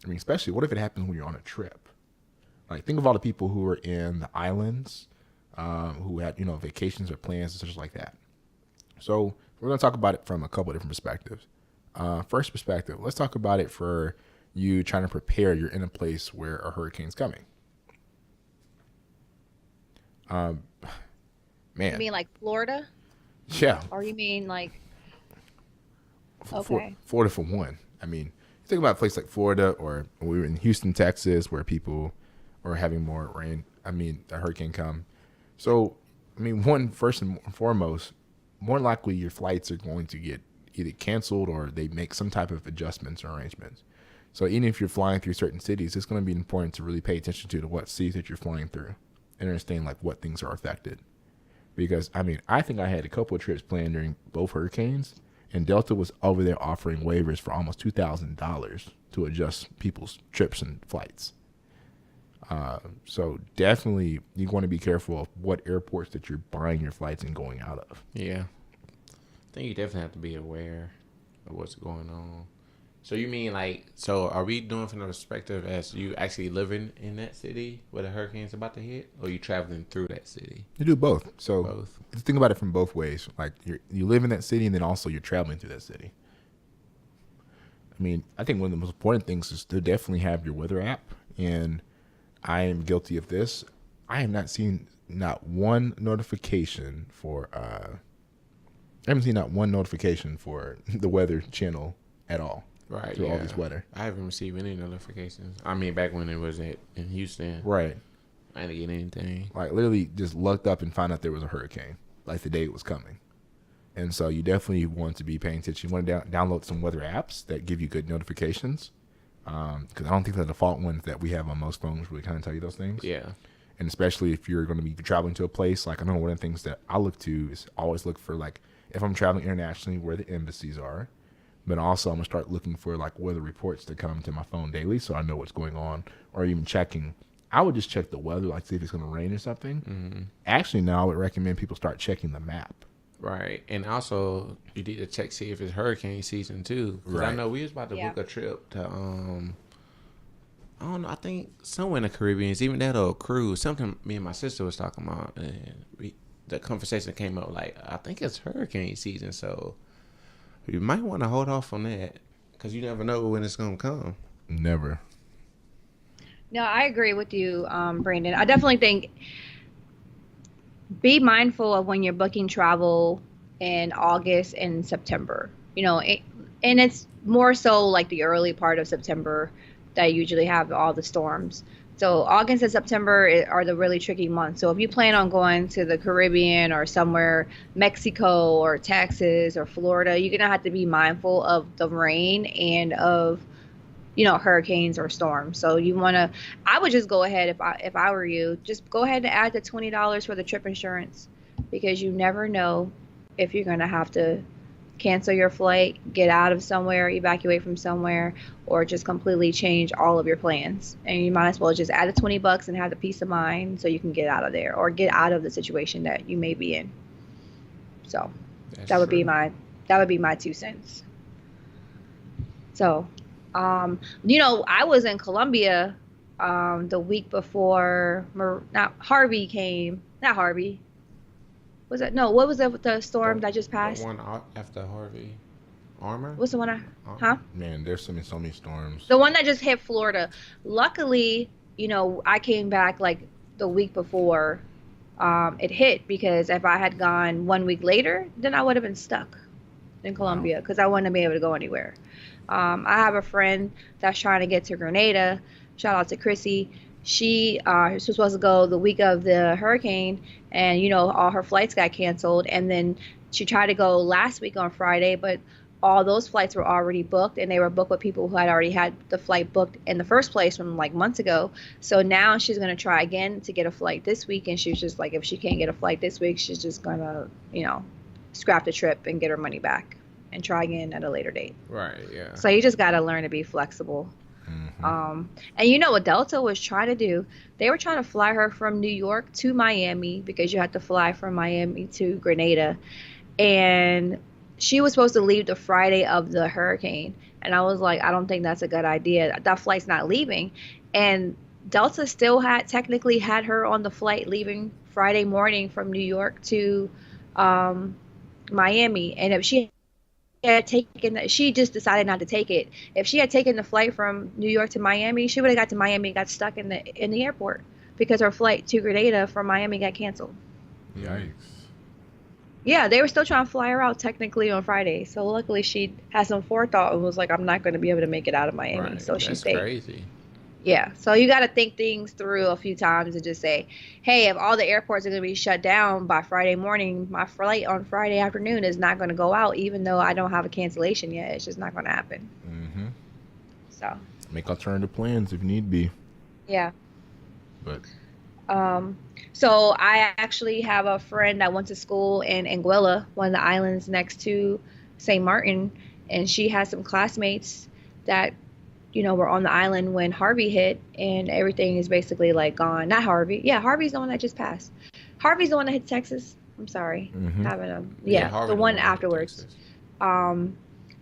I mean, especially, what if it happens when you're on a trip? Like, think of all the people who are in the islands, who had, vacations or plans and such like that. So we're going to talk about it from a couple of different perspectives. First perspective, let's talk about it for you trying to prepare. You're in a place where a hurricane's coming. Man. You mean like Florida? Yeah. Or you mean like... Okay. Florida for one. I mean, think about a place like Florida, or we were in Houston, Texas, where people are having more rain. I mean, a hurricane come. So, I mean, first and foremost, more likely your flights are going to get either canceled or they make some type of adjustments or arrangements. So even if you're flying through certain cities, it's going to be important to really pay attention to what cities that you're flying through and understand like what things are affected. Because, I mean, I think I had a couple of trips planned during both hurricanes, and Delta was over there offering waivers for almost $2,000 to adjust people's trips and flights. So definitely you want to be careful of what airports that you're buying your flights and going out of. Yeah. I think you definitely have to be aware of what's going on. So you mean so are we doing from the perspective as you actually living in that city where the hurricane's about to hit, or you traveling through that city? You do both. So think about it from both ways. Like you live in that city, and then also you're traveling through that city. I mean, I think one of the most important things is to definitely have your weather app, and I am guilty of this. I have not seen not one notification for I haven't seen not one notification for the Weather Channel at all. Right. Through all this weather. I haven't received any notifications. I mean, back when it was in Houston. Right. I didn't get anything. Like, literally just looked up and found out there was a hurricane, like the day it was coming. And so you definitely want to be paying attention. You want to download some weather apps that give you good notifications. Because I don't think the default ones that we have on most phones really kind of tell you those things. Yeah. And especially if you're going to be traveling to a place, like I know one of the things that I look to is always look for, like, if I'm traveling internationally, where the embassies are. But also I'm going to start looking for like weather reports that come to my phone daily so I know what's going on, or even checking. I would just check the weather, like see if it's going to rain or something. Mm-hmm. Actually, now I would recommend people start checking the map. Right. And also you need to check, see if it's hurricane season too. Because I know we was about to book a trip to, I don't know, I think somewhere in the Caribbean, even that old cruise, something me and my sister was talking about. And the conversation came up like, I think it's hurricane season. So you might want to hold off on that because you never know when it's going to come. Never. No, I agree with you, Brandon. I definitely think be mindful of when you're booking travel in August and September. And it's more so like the early part of September that usually have all the storms. So August and September are the really tricky months. So if you plan on going to the Caribbean or somewhere, Mexico or Texas or Florida, you're going to have to be mindful of the rain and of, hurricanes or storms. So I would just go ahead if I were you, just go ahead and add the $20 for the trip insurance, because you never know if you're going to have to cancel your flight, get out of somewhere, evacuate from somewhere, or just completely change all of your plans. And you might as well just add the $20 and have the peace of mind so you can get out of there or get out of the situation that you may be in. So that would be my 2 cents. So, I was in Colombia the week before Harvey came. Not Harvey. Was it? No, what was the storm that just passed? The one after Harvey. Armor? What's the one Man, there's so many storms. The one that just hit Florida. Luckily, I came back like the week before it hit, because if I had gone 1 week later, then I would have been stuck in Wow. Colombia because I wouldn't be able to go anywhere. I have a friend that's trying to get to Grenada. Shout out to Chrissy. She was supposed to go the week of the hurricane, and all her flights got canceled. And then she tried to go last week on Friday, but all those flights were already booked, and they were booked with people who had already had the flight booked in the first place from like months ago. So now she's gonna try again to get a flight this week, and she's just like, if she can't get a flight this week, she's just gonna, scrap the trip and get her money back and try again at a later date. Right. Yeah. So you just got to learn to be flexible. And you know what Delta was trying to do? They were trying to fly her from New York to Miami, because you had to fly from Miami to Grenada. And she was supposed to leave the Friday of the hurricane. And I was like, I don't think that's a good idea. That flight's not leaving. And Delta still technically had her on the flight leaving Friday morning from New York to Miami. And if she just decided not to take it. If she had taken the flight from New York to Miami, she would have got to Miami and got stuck in the airport, because her flight to Grenada from Miami got canceled. Yikes. Yeah, they were still trying to fly her out technically on Friday. So luckily she had some forethought and was like, I'm not going to be able to make it out of Miami. Right. So she That's stayed. crazy. Yeah, so you got to think things through a few times and just say, hey, if all the airports are going to be shut down by Friday morning, my flight on Friday afternoon is not going to go out, even though I don't have a cancellation yet. It's just not going to happen. Mm-hmm. So, Make alternative plans if need be. yeah. But So I actually have a friend that went to school in Anguilla, one of the islands next to St. Martin, and she has some classmates that were on the island when Harvey hit, and everything is basically like gone. Not Harvey. Yeah, Harvey's the one that just passed. Harvey's the one that hit Texas. I'm sorry. Mhm. Having a Harvey the one hit afterwards. Texas.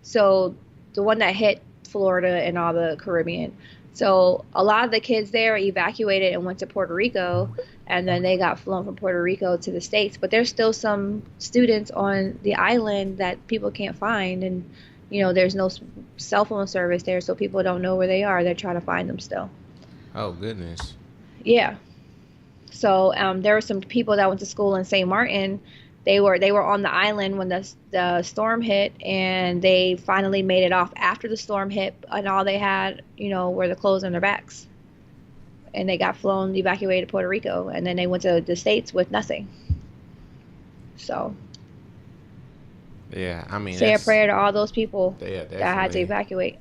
So the one that hit Florida and all the Caribbean. So a lot of the kids there evacuated and went to Puerto Rico, and then they got flown from Puerto Rico to the States. But there's still some students on the island that people can't find, and there's no cell phone service there, so people don't know where they are. They're trying to find them still. Oh goodness. Yeah. So there were some people that went to school in St. Martin. They were on the island when the storm hit, and they finally made it off after the storm hit, and all they had, were the clothes on their backs. And they got flown, evacuated to Puerto Rico, and then they went to the States with nothing. So Yeah, I mean, say a prayer to all those people Yeah, that had to definitely. evacuate.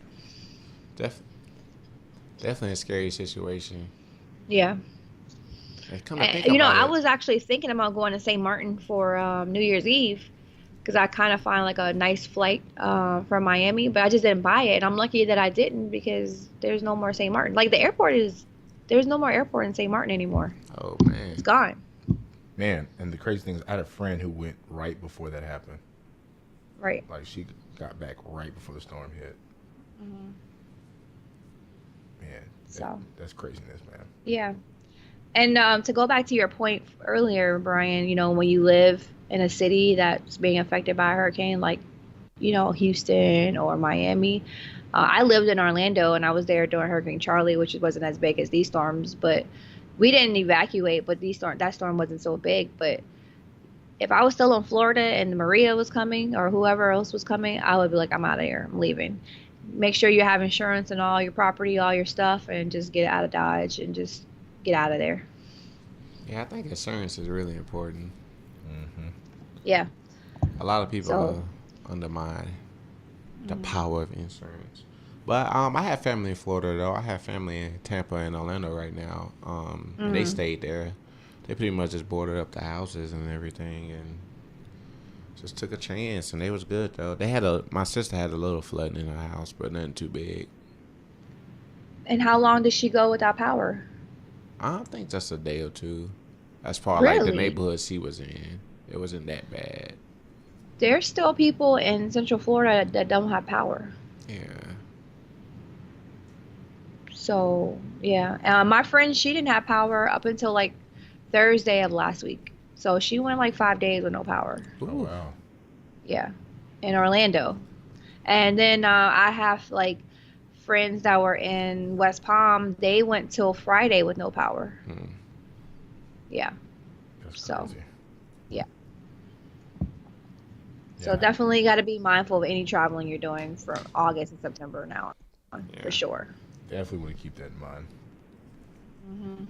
Definitely a scary situation. Yeah. And come to think I about was actually thinking about going to St. Martin for New Year's Eve, because I kind of find like a nice flight from Miami, but I just didn't buy it. And I'm lucky that I didn't, because there's no more St. Martin. Like there's no more airport in St. Martin anymore. Oh man. It's gone. man, and the crazy thing is, I had a friend who went right before that happened. Right. Like she got back right before the storm hit. Hmm. Man, So. that's craziness, man. Yeah. And to go back to your point earlier, Brian, when you live in a city that's being affected by a hurricane, like, Houston or Miami. I lived in Orlando, and I was there during Hurricane Charlie, which wasn't as big as these storms, but we didn't evacuate, but that storm wasn't so big. But if I was still in Florida and Maria was coming, or whoever else was coming, I would be like, I'm out of here. I'm leaving. Make sure you have insurance and all your property, all your stuff, and just get out of Dodge and just get out of there. Yeah, I think insurance is really important. Mm-hmm. Yeah. A lot of people So- undermine the power of insurance. But I have family in Florida though. I have family in Tampa and Orlando right now. And they stayed there. They pretty much just boarded up the houses and everything, and just took a chance. And they was good though. My sister had a little flooding in her house, but nothing too big. And how long did she go without power? I think just a day or two. As far like the Really? neighborhood she was in, it wasn't that bad. There's still people in Central Florida that don't have power. Yeah. So, yeah. My friend, she didn't have power up until like Thursday of last week. So she went like 5 days with no power. Oh wow. Yeah. In Orlando. And then I have like friends that were in West Palm. They went till Friday with no power. Hmm. Yeah. That's So, crazy. yeah. Yeah. So definitely got to be mindful of any traveling you're doing from August and September now on, Yeah. for sure. Definitely want to keep that in mind. Hmm.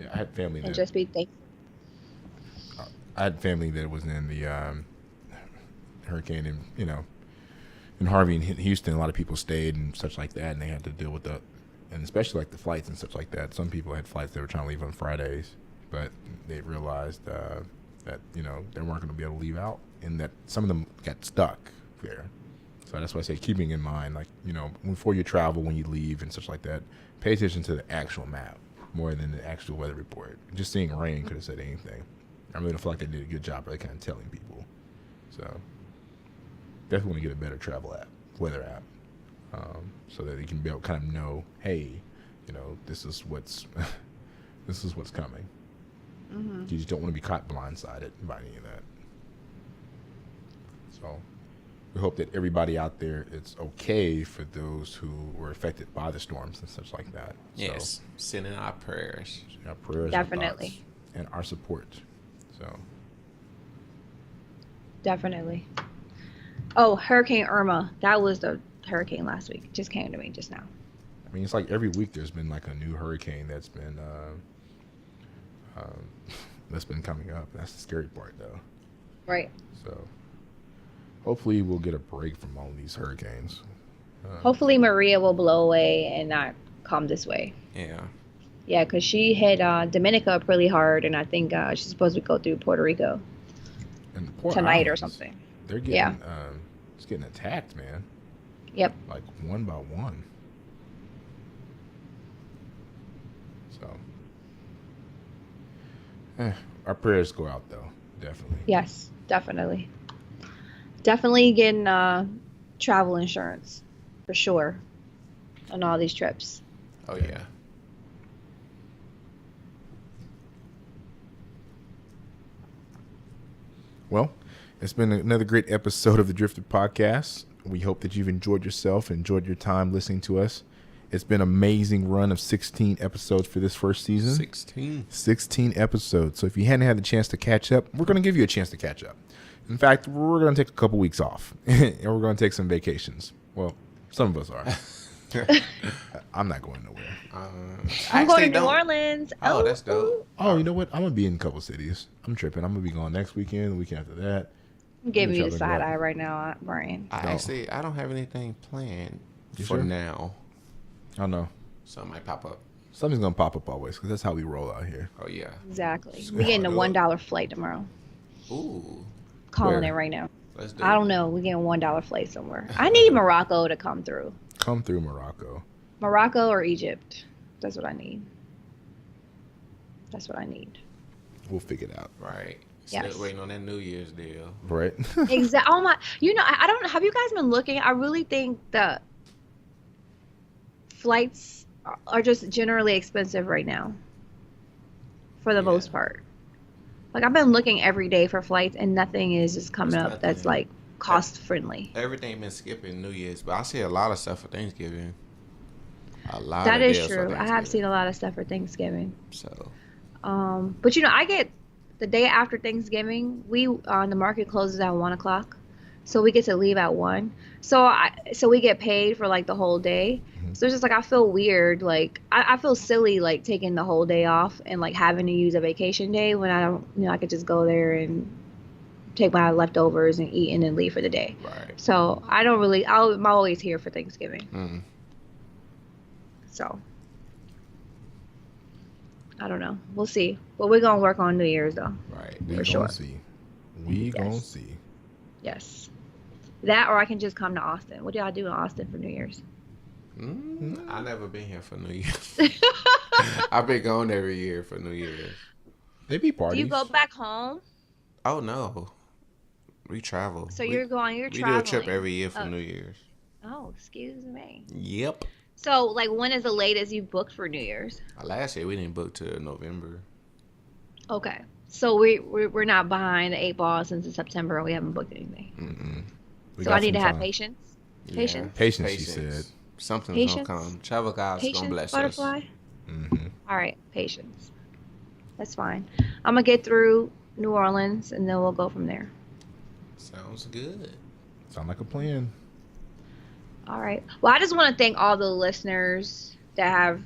Yeah, I had family And that just be thankful. that was in the hurricane, and in Harvey and Houston. A lot of people stayed and such like that, and they had to deal with and especially like the flights and such like that. Some people had flights they were trying to leave on Fridays, but they realized that they weren't going to be able to leave out, and that some of them got stuck there. So that's why I say keeping in mind, like, before you travel, when you leave and such like that, pay attention to the actual map more than the actual weather report. Just seeing rain could have said anything. I really feel like they did a good job really kind of telling people. So definitely want to get a better travel app, weather app, so that you can be able to kind of know, hey, this is what's this is what's coming. Hmm. You just don't want to be caught blindsided by any of that. So we hope that everybody out there, it's okay for those who were affected by the storms and such like that. Yes. Sending our prayers. So our prayers, Definitely. our thoughts, and our support. So Definitely. Oh, Hurricane Irma. That was the hurricane last week. Just came to me just now. I mean, it's like every week there's been like a new hurricane that's been coming up. That's the scary part, though. Right. So hopefully we'll get a break from all these hurricanes. Hopefully Maria will blow away and not come this way. Yeah. Yeah, because she hit Dominica pretty hard, and I think she's supposed to go through Puerto Rico And the poor tonight or islands, something. They're getting it's getting attacked, man. Yep. Like one by one. So our prayers go out, though. Definitely. Yes, definitely. Definitely getting travel insurance for sure on all these trips. Oh, yeah. Well, it's been another great episode of the Driftr podcast. We hope that you've enjoyed yourself, enjoyed your time listening to us. It's been an amazing run of 16 episodes for this first season. 16 episodes. So if you hadn't had the chance to catch up, we're going to give you a chance to catch up. In fact, we're going to take a couple weeks off, and we're going to take some vacations. Well, some of us are. I'm not going nowhere. I'm going to New Orleans. Oh, that's dope. Oh, you know what? I'm going to be in a couple cities. I'm tripping. I'm going to be going next weekend, the weekend after that. I'm giving you the side eye right now, Brian. I don't have anything planned You for sure? now. I don't know. Something might pop up. Something's going to pop up always, because that's how we roll out here. Oh, yeah. Exactly. We're getting a $1 flight tomorrow. Ooh. Calling Where? it right now. Let's do I don't know. We're getting $1 flight somewhere. I need Morocco to come through. Come through Morocco. Morocco or Egypt. That's what I need. That's what I need. We'll figure it out. Right. Yes. Still waiting on that New Year's deal. Right? Exactly. Oh my. I don't know. Have you guys been looking? I really think the flights are just generally expensive right now. For the most part. Like, I've been looking every day for flights, and nothing is just coming It's up that's nothing. like cost friendly. Everything been skipping New Year's, but I see a lot of stuff for Thanksgiving. A lot That of is deals for true. I have Thanksgiving. seen a lot of stuff for Thanksgiving. So, But I get the day after Thanksgiving. The market closes at 1:00, so we get to leave at 1. So we get paid for like the whole day. So it's just like I feel weird. Like I feel silly like taking the whole day off and like having to use a vacation day when I don't. I could just go there and take my leftovers and eat and then leave for the day. right. So I don't really. I'm always here for Thanksgiving. Mm. So I don't know. We'll see. But we're gonna work on New Year's though. Right. We For gonna sure. see. We gonna see. Yes. That or I can just come to Austin. What do y'all do in Austin for New Year's? I never been here for New Year's. I've been going every year for New Year's. They be Do parties. you go back home? Oh no, we travel. So you're we traveling. do a trip every year for Oh. New Year's. Oh, excuse me. Yep. So like when is the latest you booked for New Year's? Last year we didn't book till November. Okay. So we're not behind the 8 ball since it's September and we haven't booked anything. Mm-mm. So I need to have patience. Patience? Patience, she said. Something's Patience? gonna come. Travel God's gonna Patience, bless butterfly. us. Mm-hmm. All All right, patience. That's fine. I'm gonna get through New Orleans, and then we'll go from there. Sounds good. Sound like a plan. All right. Well, I just want to thank all the listeners that have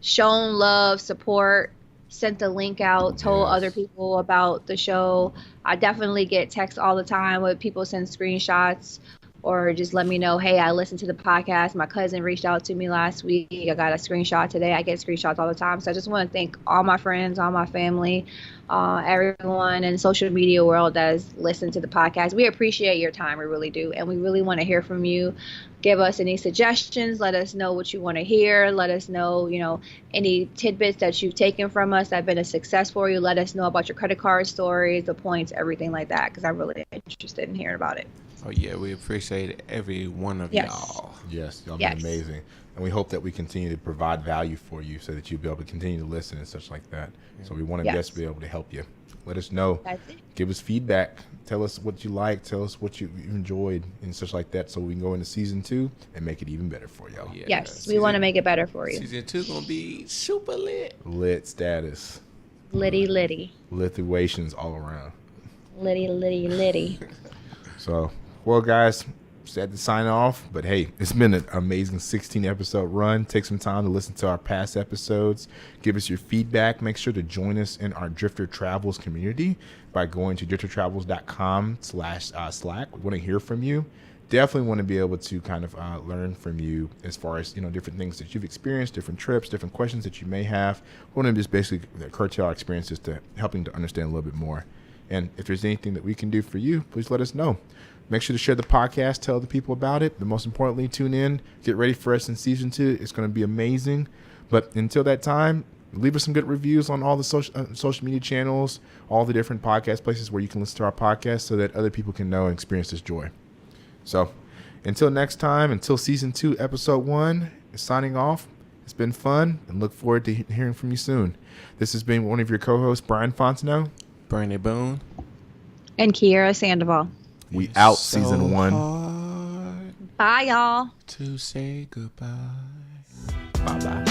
shown love, support, sent the link out, told other Yes. people about the show. I definitely get texts all the time with people send screenshots or just let me know, hey, I listened to the podcast. My cousin reached out to me last week. I got a screenshot today. I get screenshots all the time. So I just want to thank all my friends, all my family, everyone in the social media world that has listened to the podcast. We appreciate your time. We really do. And we really want to hear from you. Give us any suggestions. Let us know what you want to hear. Let us know, any tidbits that you've taken from us that have been a success for you. Let us know about your credit card stories, the points, everything like that, because I'm really interested in hearing about it. Oh yeah, we appreciate every one of y'all. Yes, y'all Yes. been amazing. And we hope that we continue to provide value for you so that you'll be able to continue to listen and such like that. So we want to Yes. just be able to help you. Let us know. That's it. Give us feedback. Tell us what you like. Tell us what you enjoyed and such like that so we can go into season 2 and make it even better for y'all. Yeah, Yes, we want to make it better for you. Season 2 gonna be super lit. Lit status. Liddy, liddy. Lithuations all around. Liddy, liddy, liddy. So, well, guys, sad to sign off, but hey, it's been an amazing 16 episode run. Take some time to listen to our past episodes. Give us your feedback. Make sure to join us in our Driftr Travels community by going to driftertravels.com/Slack. We want to hear from you. Definitely want to be able to kind of learn from you as far as, different things that you've experienced, different trips, different questions that you may have. We want to just basically curtail our experiences to helping to understand a little bit more. And if there's anything that we can do for you, please let us know. Make sure to share the podcast, tell the people about it. But most importantly, tune in. Get ready for us in season 2. It's going to be amazing. But until that time, leave us some good reviews on all the social media channels, all the different podcast places where you can listen to our podcast so that other people can know and experience this joy. So until next time, until season 2, episode 1, signing off. It's been fun and look forward to hearing from you soon. This has been one of your co-hosts, Brian Fontenot. Bernie Boone. And Kiera Sandoval. We out So season 1. hard Bye, y'all. to say goodbye. Bye-bye.